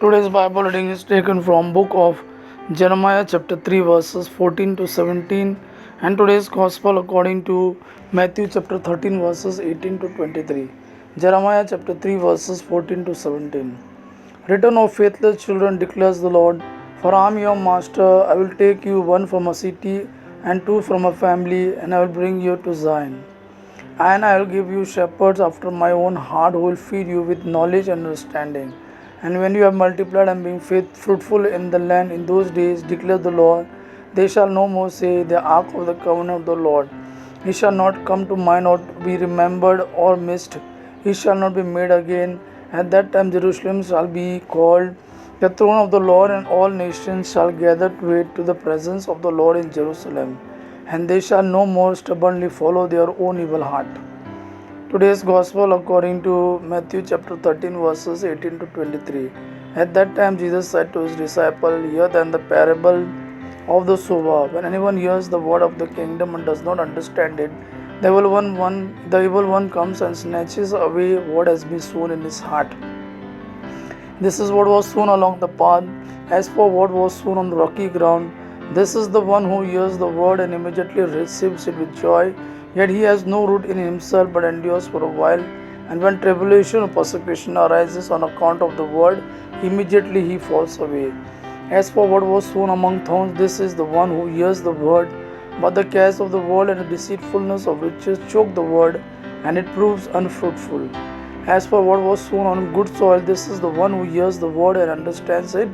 Today's Bible reading is taken from book of Jeremiah chapter 3 verses 14 to 17 and today's gospel according to Matthew chapter 13 verses 18 to 23. Jeremiah chapter 3 verses 14 to 17. Return of faithless children, declares the Lord, for I am your master. I will take you one from a city and two from a family, and I will bring you to Zion. And I will give you shepherds after my own heart who will feed you with knowledge and understanding. And when you have multiplied and been fruitful in the land in those days, declares the Lord, they shall no more say, the ark of the covenant of the Lord. It shall not come to mind or be remembered or missed. It shall not be made again. At that time Jerusalem shall be called the throne of the Lord, and all nations shall gather to it, to the presence of the Lord in Jerusalem. And they shall no more stubbornly follow their own evil heart. Today's Gospel according to Matthew chapter 13 verses 18 to 23. At that time Jesus said to his disciples, hear then the parable of the sower. When anyone hears the word of the kingdom and does not understand it, the evil one comes and snatches away what has been sown in his heart. This is what was sown along the path. As for what was sown on rocky ground, this is the one who hears the word and immediately receives it with joy. Yet he has no root in himself, but endures for a while. And when tribulation or persecution arises on account of the word, immediately he falls away. As for what was sown among thorns, this is the one who hears the word, but the cares of the world and the deceitfulness of riches choke the word, and it proves unfruitful. As for what was sown on good soil, this is the one who hears the word and understands it.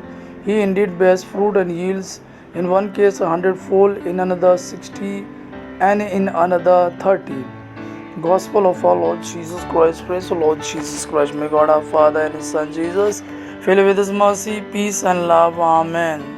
He indeed bears fruit and yields, in one case 100-fold, in another 60, and in another 30. Gospel of our Lord Jesus Christ. Praise the Lord Jesus Christ. May God our Father and His Son Jesus fill you with His mercy, peace and love. Amen.